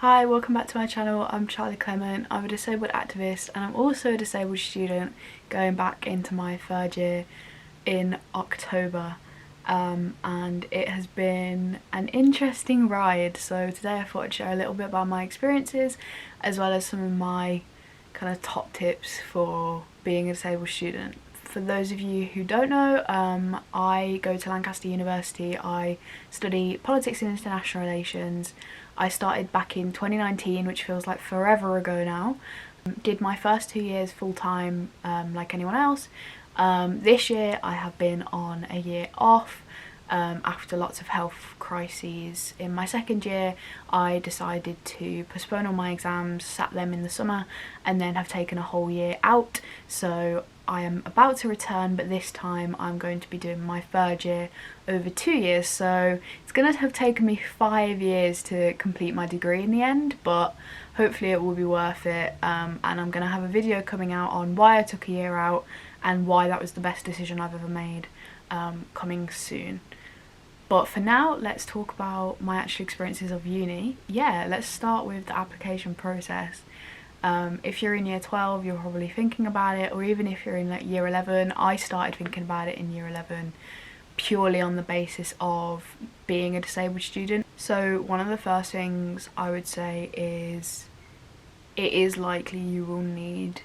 Hi, welcome back to my channel. I'm Charli Clement. I'm a disabled activist and I'm also a disabled student going back into my third year in October, and it has been an interesting ride. So today I thought I'd share a little bit about my experiences as well as some of my kind of top tips for being a disabled student. For those of you who don't know, I go to Lancaster University. I study politics and international relations. I started back in 2019, which feels like forever ago now. Did my first 2 years full-time like anyone else. This year I have been on a year off after lots of health crises. In my second year I decided to postpone all my exams, sat them in the summer, and then have taken a whole year out. So I am about to return, but this time I'm going to be doing my third year over 2 years, so it's going to have taken me 5 years to complete my degree in the end, but hopefully it will be worth it. And I'm going to have a video coming out on why I took a year out and why that was the best decision I've ever made, coming soon. But for now, let's talk about my actual experiences of uni. Yeah, let's start with the application process. If you're in year 12, you're probably thinking about it, or even if you're in like year 11, I started thinking about it in year 11 purely on the basis of being a disabled student. So one of the first things I would say is it is likely you will need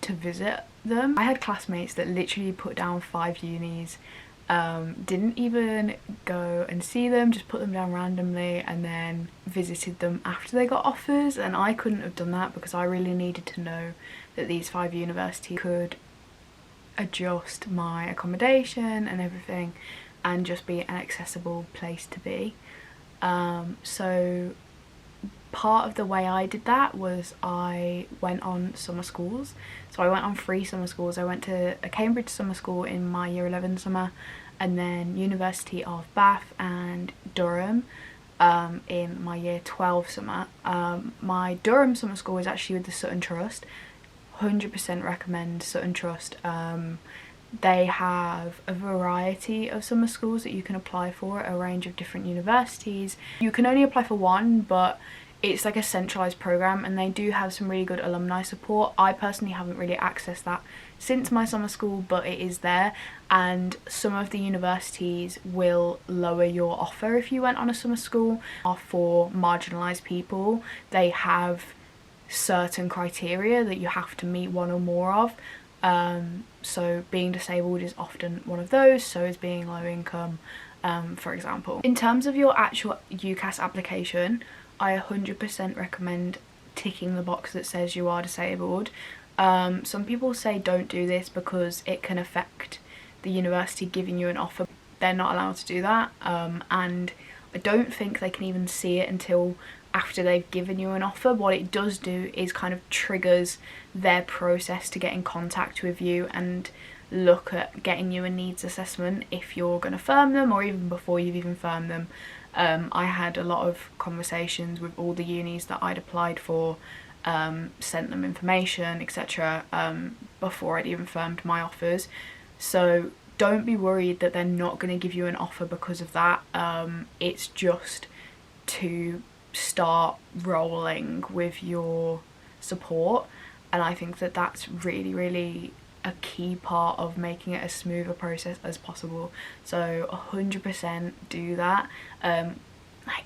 to visit them. I had classmates that literally put down 5 unis, didn't even go and see them, just put them down randomly and then visited them after they got offers, and I couldn't have done that because I really needed to know that these 5 universities could adjust my accommodation and everything and just be an accessible place to be. So part of the way I did that was I went on summer schools. So I went on 3 summer schools. I went to a Cambridge summer school in my year 11 summer, and then University of Bath and Durham in my year 12 summer. My Durham summer school was actually with the Sutton Trust. 100% recommend Sutton Trust. They have a variety of summer schools that you can apply for at a range of different universities. You can only apply for one, but it's like a centralised programme and they do have some really good alumni support. I personally haven't really accessed that since my summer school, but it is there, and some of the universities will lower your offer if you went on a summer school. For marginalised people, they have certain criteria that you have to meet one or more of. So being disabled is often one of those, so is being low income, for example. In terms of your actual UCAS application, I 100% recommend ticking the box that says you are disabled. Some people say don't do this because it can affect the university giving you an offer. They're not allowed to do that, and I don't think they can even see it until after they've given you an offer. What it does do is kind of triggers their process to get in contact with you and look at getting you a needs assessment if you're going to firm them, or even before you've even firmed them. I had a lot of conversations with all the unis that I'd applied for, sent them information, etc. Before I'd even firmed my offers. So don't be worried that they're not going to give you an offer because of that. It's just to start rolling with your support, and I think that that's really a key part of making it as smooth a process as possible. So 100% do that.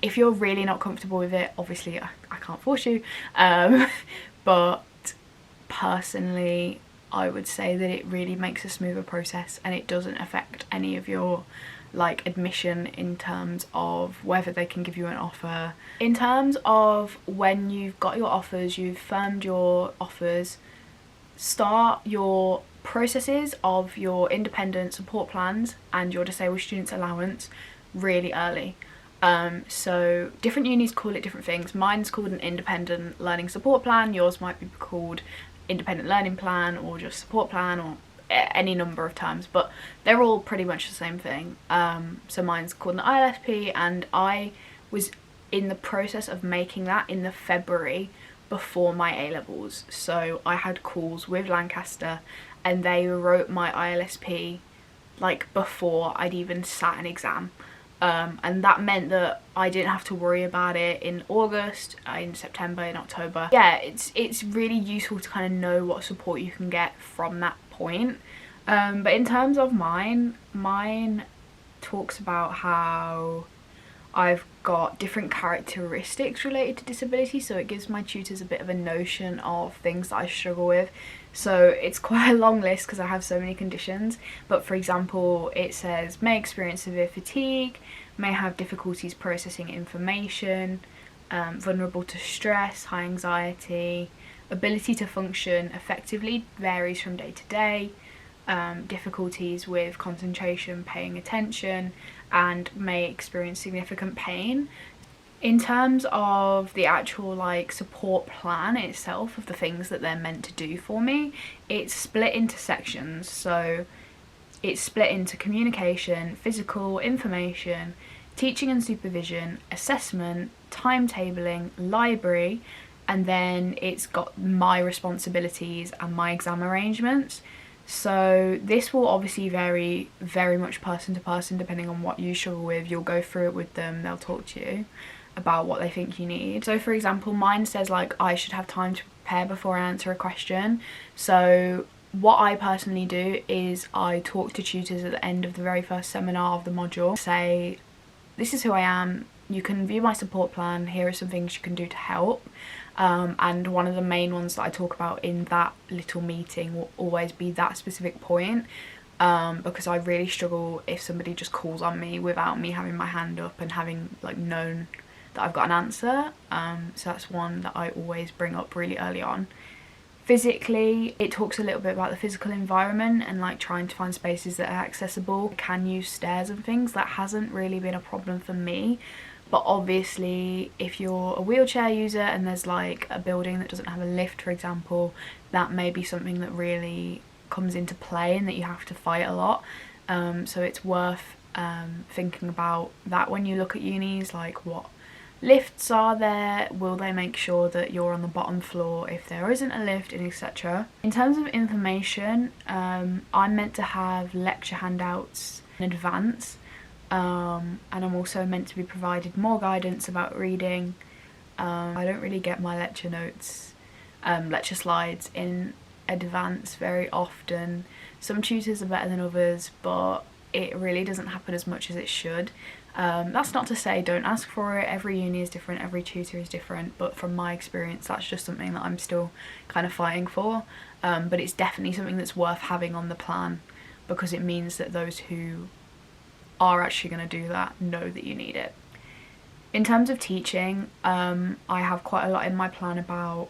If you're really not comfortable with it, obviously I can't force you, but personally I would say that it really makes a smoother process and it doesn't affect any of your like admission in terms of whether they can give you an offer. In terms of when you've got your offers, you've firmed your offers, start your processes of your independent support plans and your disabled students allowance really early. So different unis call it different things. Mine's called an independent learning support plan, yours might be called independent learning plan or just support plan, or any number of terms, but they're all pretty much the same thing. So mine's called an ILSP, and I was in the process of making that in the February before my A-levels. So I had calls with Lancaster and they wrote my ILSP like before I'd even sat an exam. and that meant that I didn't have to worry about it in August, in September, in October. Yeah, it's really useful to kind of know what support you can get from that point. But in terms of mine talks about how I've got different characteristics related to disability, so it gives my tutors a bit of a notion of things that I struggle with. So it's quite a long list because I have so many conditions, but for example it says may experience severe fatigue, may have difficulties processing information, vulnerable to stress, high anxiety, ability to function effectively varies from day to day, difficulties with concentration, paying attention, and may experience significant pain. In terms of the actual like support plan itself of the things that they're meant to do for me, it's split into sections. So it's split into communication, physical, information, teaching and supervision, assessment, timetabling, library, and then it's got my responsibilities and my exam arrangements. So this will obviously vary very much person to person depending on what you struggle with. You'll go through it with them, they'll talk to you about what they think you need. So for example, mine says like I should have time to prepare before I answer a question. So what I personally do is I talk to tutors at the end of the very first seminar of the module, say this is who I am, you can view my support plan, here are some things you can do to help. And one of the main ones that I talk about in that little meeting will always be that specific point, because I really struggle if somebody just calls on me without me having my hand up and having like known that I've got an answer. So that's one that I always bring up really early on. Physically, it talks a little bit about the physical environment and like trying to find spaces that are accessible. Can use stairs and things. That hasn't really been a problem for me. But obviously if you're a wheelchair user and there's like a building that doesn't have a lift, for example, that may be something that really comes into play and that you have to fight a lot. So it's worth thinking about that when you look at unis, like what lifts are there, will they make sure that you're on the bottom floor if there isn't a lift, and etc. In terms of information, I'm meant to have lecture handouts in advance. And I'm also meant to be provided more guidance about reading. I don't really get my lecture notes, lecture slides in advance very often. Some tutors are better than others, but it really doesn't happen as much as it should. That's not to say don't ask for it, every uni is different, every tutor is different, but from my experience that's just something that I'm still kind of fighting for. But it's definitely something that's worth having on the plan, because it means that those who are actually going to do that know that you need it. In terms of teaching, I have quite a lot in my plan about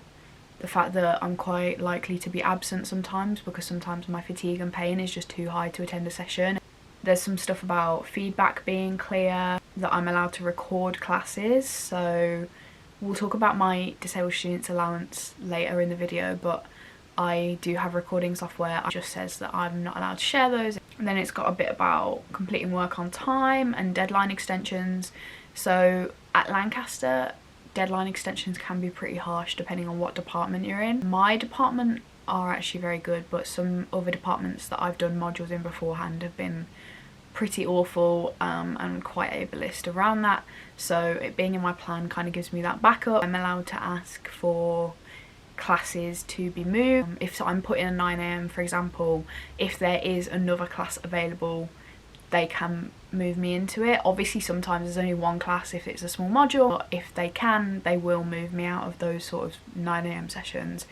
the fact that I'm quite likely to be absent sometimes, because sometimes my fatigue and pain is just too high to attend a session. There's some stuff about feedback being clear, that I'm allowed to record classes, so we'll talk about my disabled students allowance later in the video, but I do have recording software. It just says that I'm not allowed to share those. And then it's got a bit about completing work on time and deadline extensions. So at Lancaster, deadline extensions can be pretty harsh depending on what department you're in. My department are actually very good, but some other departments that I've done modules in beforehand have been pretty awful and quite ableist around that. So it being in my plan kind of gives me that backup. I'm allowed to ask for classes to be moved. If I'm put in a 9 AM, for example, if there is another class available, they can move me into it. Obviously sometimes there's only one class if it's a small module, but if they can, they will move me out of those sort of 9 AM sessions,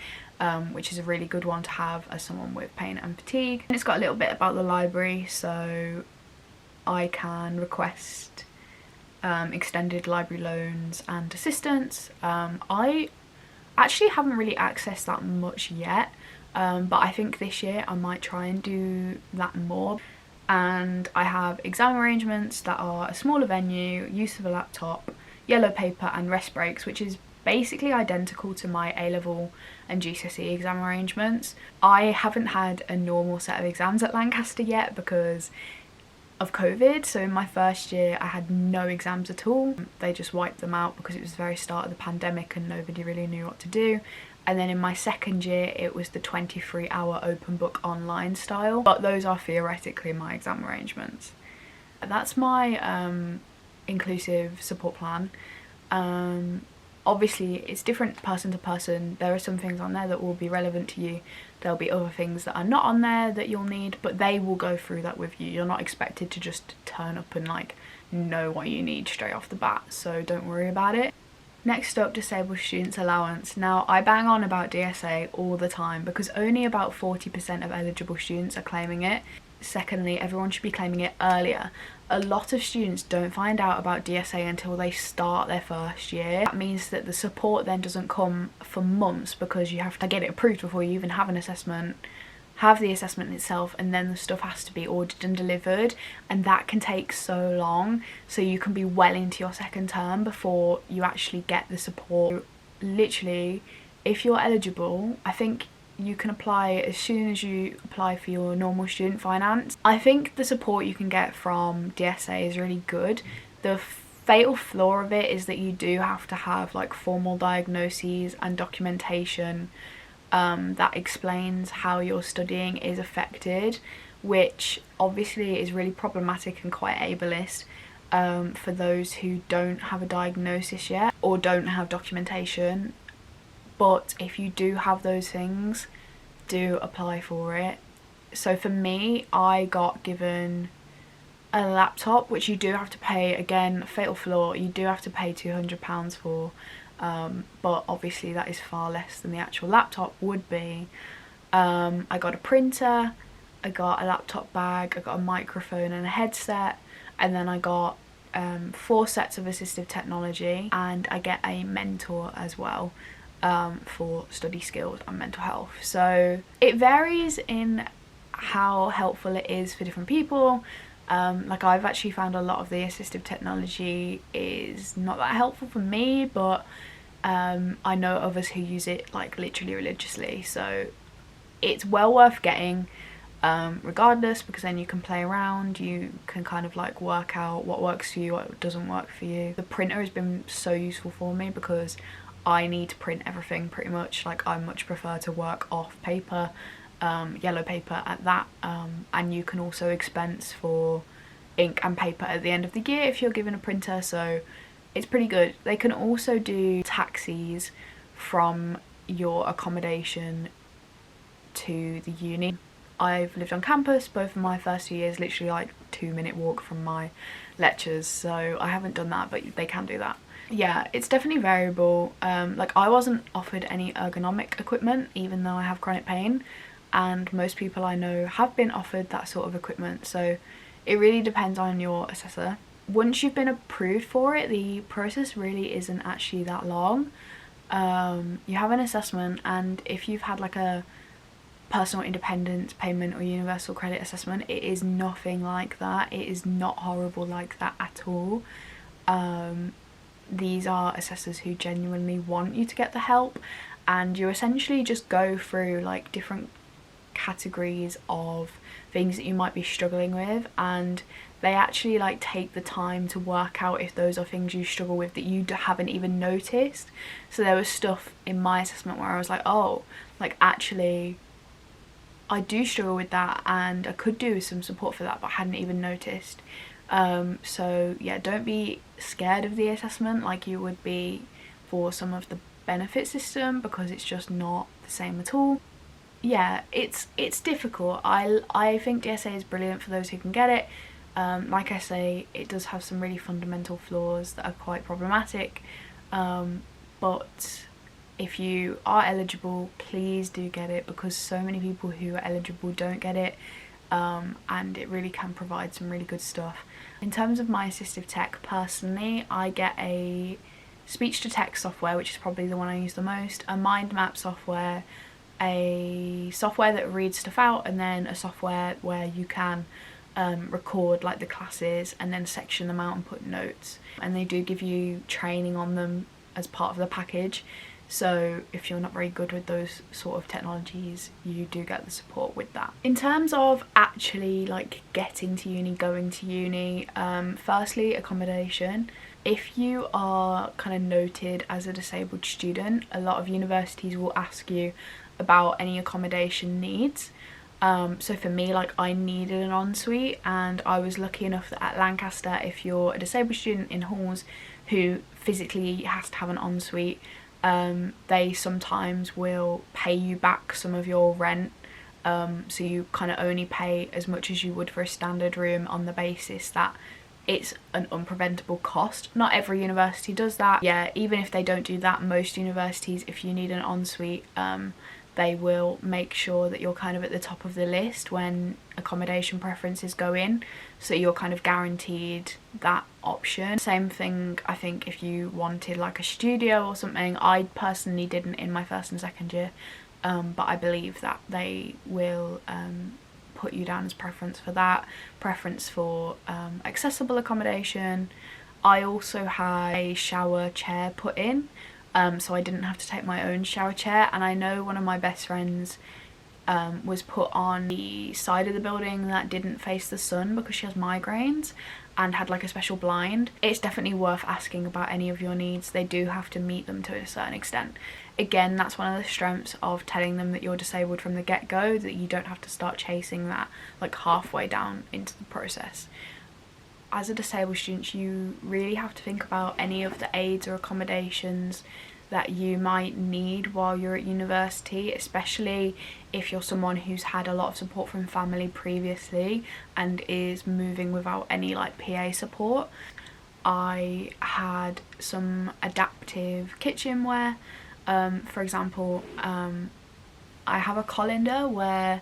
which is a really good one to have as someone with pain and fatigue. And it's got a little bit about the library, so I can request extended library loans and assistance. I actually haven't really accessed that much yet, but I think this year I might try and do that more. And I have exam arrangements that are a smaller venue, use of a laptop, yellow paper and rest breaks, which is basically identical to my A-level and GCSE exam arrangements. I haven't had a normal set of exams at Lancaster yet because of COVID, so in my first year I had no exams at all. They just wiped them out because it was the very start of the pandemic and nobody really knew what to do. And then in my second year it was the 23-hour open book online style, but those are theoretically my exam arrangements. That's my inclusive support plan. Obviously it's different person to person. There are some things on there that will be relevant to you. There'll be other things that are not on there that you'll need, but they will go through that with you. You're not expected to just turn up and like know what you need straight off the bat, so don't worry about it. Next up, disabled students allowance. Now, I bang on about DSA all the time because only about 40% of eligible students are claiming it. Secondly, everyone should be claiming it earlier. A lot of students don't find out about DSA until they start their first year. That means that the support then doesn't come for months because you have to get it approved before you even have an assessment, have the assessment itself, and then the stuff has to be ordered and delivered, and that can take so long. So you can be well into your second term before you actually get the support. Literally, if you're eligible, I think you can apply as soon as you apply for your normal student finance. I think the support you can get from DSA is really good. The fatal flaw of it is that you do have to have like formal diagnoses and documentation that explains how your studying is affected, which obviously is really problematic and quite ableist for those who don't have a diagnosis yet or don't have documentation. But if you do have those things, do apply for it. So for me, I got given a laptop, which you do have to pay, again, fatal flaw, you do have to pay £200 for, but obviously that is far less than the actual laptop would be. I got a printer, I got a laptop bag, I got a microphone and a headset, and then I got 4 sets of assistive technology, and I get a mentor as well for study skills and mental health. So it varies in how helpful it is for different people. Like I've actually found a lot of the assistive technology is not that helpful for me, but I know others who use it like literally religiously, so it's well worth getting regardless, because then you can play around, you can kind of like work out what works for you, what doesn't work for you. The printer has been so useful for me because I need to print everything pretty much. Like I much prefer to work off paper, yellow paper at that, and you can also expense for ink and paper at the end of the year if you're given a printer, so it's pretty good. They can also do taxis from your accommodation to the uni. I've lived on campus both of my first 2 years, literally like 2-minute walk from my lectures, so I haven't done that, but they can do that. Yeah, it's definitely variable. Like I wasn't offered any ergonomic equipment even though I have chronic pain, and most people I know have been offered that sort of equipment, so it really depends on your assessor. Once you've been approved for it, the process really isn't actually that long. You have an assessment, and if you've had like a personal independence payment or universal credit assessment, it is nothing like that. It is not horrible like that at all. These are assessors who genuinely want you to get the help, and you essentially just go through like different categories of things that you might be struggling with, and they actually like take the time to work out if those are things you struggle with that you haven't even noticed. So there was stuff in my assessment where I was like, oh, like actually I do struggle with that and I could do some support for that, but I hadn't even noticed. So yeah, don't be scared of the assessment like you would be for some of the benefit system, because it's just not the same at all. Yeah, it's difficult. I think DSA is brilliant for those who can get it. Like I say, it does have some really fundamental flaws that are quite problematic, but if you are eligible, please do get it, because so many people who are eligible don't get it, and it really can provide some really good stuff. In terms of my assistive tech, personally, I get a speech-to-text software, which is probably the one I use the most, a mind map software, a software that reads stuff out, and then a software where you can record like the classes and then section them out and put notes, and they do give you training on them as part of the package. So if you're not very good with those sort of technologies, you do get the support with that. In terms of actually like getting to uni, going to uni, firstly, accommodation. If you are kind of noted as a disabled student, a lot of universities will ask you about any accommodation needs. So for me, like, I needed an ensuite, and I was lucky enough that at Lancaster, if you're a disabled student in halls who physically has to have an ensuite, they sometimes will pay you back some of your rent. So you kind of only pay as much as you would for a standard room on the basis that it's an unpreventable cost. Not every university does that. Yeah, even if they don't do that, most universities, if you need an ensuite, they will make sure that you're kind of at the top of the list when accommodation preferences go in, so you're kind of guaranteed that option. Same thing, I think, if you wanted like a studio or something. I personally didn't in my first and second year, but I believe that they will put you down as preference for that, preference for accessible accommodation. I also had a shower chair put in, so I didn't have to take my own shower chair. And I know one of my best friends was put on the side of the building that didn't face the sun because she has migraines and had like a special blind. It's definitely worth asking about any of your needs. They do have to meet them to a certain extent. Again, that's one of the strengths of telling them that you're disabled from the get-go, that you don't have to start chasing that like halfway down into the process. As a disabled student, you really have to think about any of the aids or accommodations that you might need while you're at university, especially if you're someone who's had a lot of support from family previously and is moving without any like PA support. I had some adaptive kitchenware. For example, I have a colander where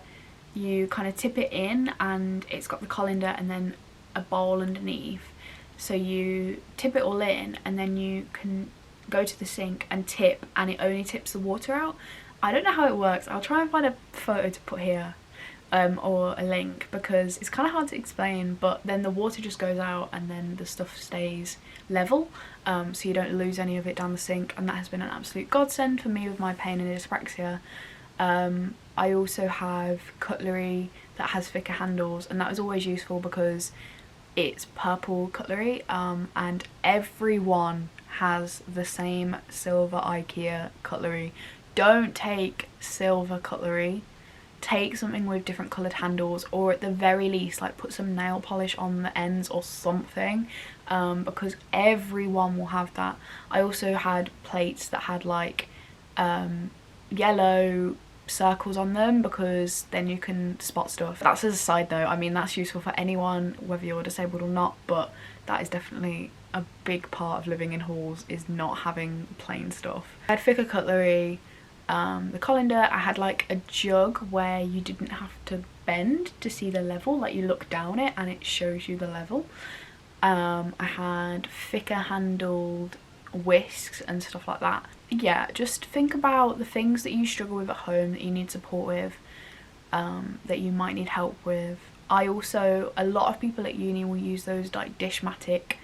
you kind of tip it in and it's got the colander and then a bowl underneath. So you tip it all in and then you can go to the sink and tip, and it only tips the water out. I don't know how it works. I'll try and find a photo to put here, or a link, because it's kind of hard to explain, but then the water just goes out and then the stuff stays level, so you don't lose any of it down the sink, and that has been an absolute godsend for me with my pain and dyspraxia. I also have cutlery that has thicker handles, and that was always useful because it's purple cutlery, and everyone has the same silver IKEA cutlery. Don't take silver cutlery, take something with different coloured handles, or at the very least like put some nail polish on the ends or something, because everyone will have that. I also had plates that had like yellow circles on them because then you can spot stuff. That's as a side note. I mean, that's useful for anyone whether you're disabled or not, but that is definitely a big part of living in halls, is not having plain stuff. I had thicker cutlery, the colander. I had like a jug where you didn't have to bend to see the level, like you look down it and it shows you the level. I had thicker handled whisks and stuff like that. Yeah, just think about the things that you struggle with at home, that you need support with, that you might need help with. A lot of people at uni will use those like Dishmatic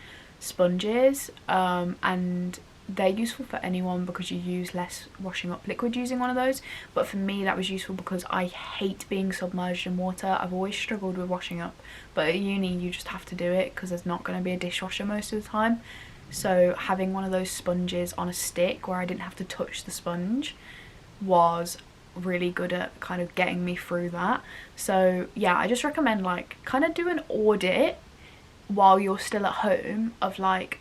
sponges, and they're useful for anyone because you use less washing up liquid using one of those. But for me, that was useful because I hate being submerged in water. I've always struggled with washing up, but at uni you just have to do it because there's not going to be a dishwasher most of the time. So having one of those sponges on a stick where I didn't have to touch the sponge was really good at kind of getting me through that. So yeah, I just recommend like kind of do an audit while you're still at home of like,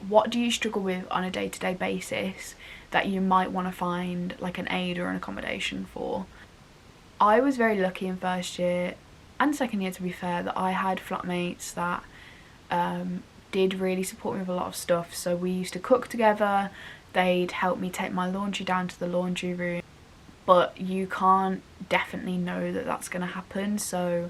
what do you struggle with on a day-to-day basis that you might want to find like an aid or an accommodation for. I was very lucky in first year and second year, to be fair, that I had flatmates that did really support me with a lot of stuff. So we used to cook together, they'd help me take my laundry down to the laundry room, but you can't definitely know that that's going to happen, so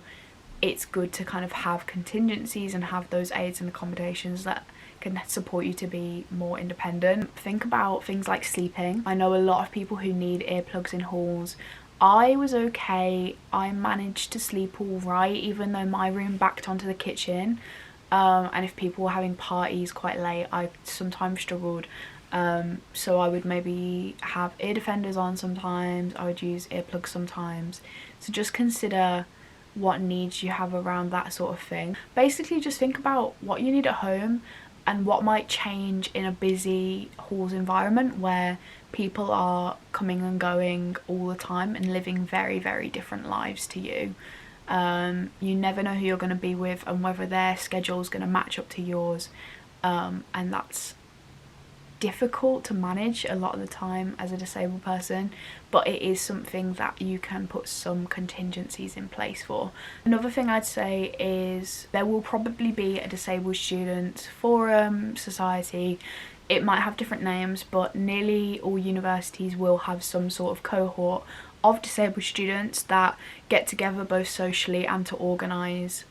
it's good to kind of have contingencies and have those aids and accommodations that can support you to be more independent. Think about things like sleeping. I know a lot of people who need earplugs in halls. I was okay, I managed to sleep all right, even though my room backed onto the kitchen. And if people were having parties quite late, I sometimes struggled. So I would maybe have ear defenders on sometimes, I would use earplugs sometimes. So just consider what needs you have around that sort of thing. Basically just think about what you need at home, and what might change in a busy halls environment where people are coming and going all the time and living very, very different lives to you. You never know who you're going to be with and whether their schedule is going to match up to yours, and that's difficult to manage a lot of the time as a disabled person, but it is something that you can put some contingencies in place for. Another thing I'd say is there will probably be a disabled student forum, society. It might have different names, but nearly all universities will have some sort of cohort of disabled students that get together both socially and to organise.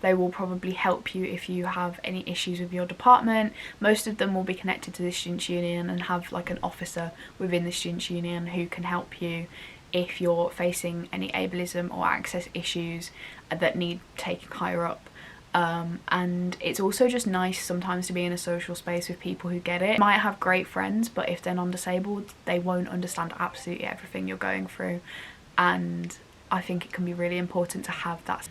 They will probably help you if you have any issues with your department. Most of them will be connected to the Students' Union and have like an officer within the Students' Union who can help you if you're facing any ableism or access issues that need taking higher up. And it's also just nice sometimes to be in a social space with people who get it. You might have great friends, but if they're non-disabled, they won't understand absolutely everything you're going through, and I think it can be really important to have that.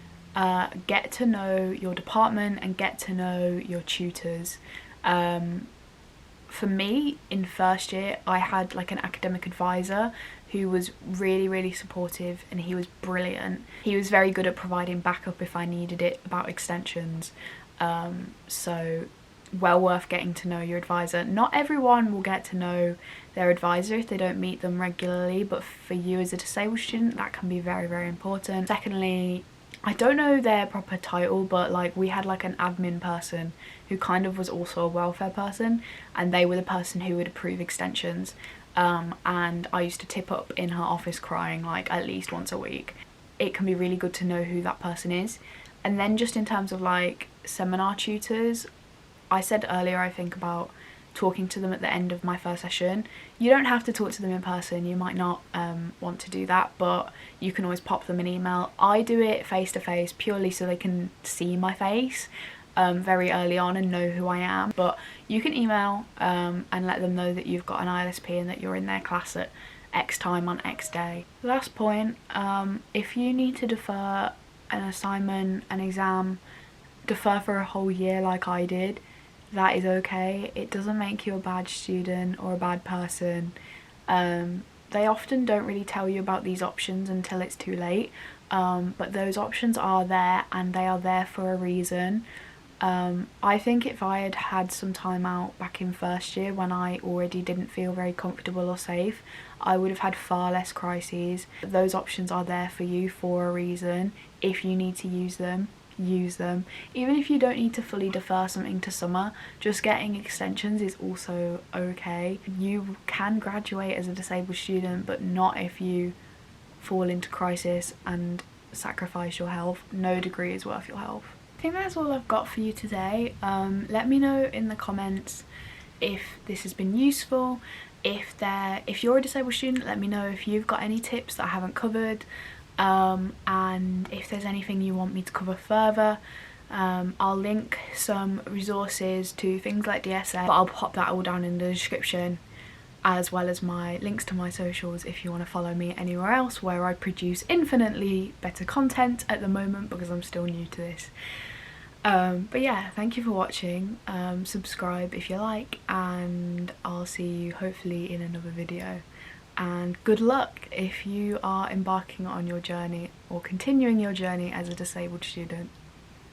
Get to know your department and get to know your tutors. For me, in first year, I had like an academic advisor who was really, really supportive, and he was brilliant. He was very good at providing backup if I needed it about extensions. So well worth getting to know your advisor. Not everyone will get to know their advisor if they don't meet them regularly, but for you as a disabled student, that can be very, very important. Secondly, I don't know their proper title, but like we had like an admin person who kind of was also a welfare person, and they were the person who would approve extensions. And I used to tip up in her office crying like at least once a week. It can be really good to know who that person is. And then just in terms of like seminar tutors, I said earlier I think about talking to them at the end of my first session. You don't have to talk to them in person, you might not want to do that, but you can always pop them an email. I do it face to face purely so they can see my face very early on and know who I am, but you can email and let them know that you've got an ILSP and that you're in their class at X time on X day. Last point, if you need to defer an assignment, an exam, defer for a whole year like I did, that is okay. It doesn't make you a bad student or a bad person. They often don't really tell you about these options until it's too late, but those options are there and they are there for a reason. I think if I had had some time out back in first year when I already didn't feel very comfortable or safe, I would have had far less crises. Those options are there for you for a reason. If you need to use them, use them. Even if you don't need to fully defer something to summer, just getting extensions is also okay. You can graduate as a disabled student, but not if you fall into crisis and sacrifice your health. No degree is worth your health. I think that's all I've got for you today. Let me know in the comments if this has been useful. If you're a disabled student, let me know if you've got any tips that I haven't covered, and if there's anything you want me to cover further. I'll link some resources to things like DSA, but I'll pop that all down in the description, as well as my links to my socials if you want to follow me anywhere else where I produce infinitely better content at the moment because I'm still new to this. But yeah, thank you for watching. Subscribe if you like, and I'll see you hopefully in another video. And good luck if you are embarking on your journey or continuing your journey as a disabled student.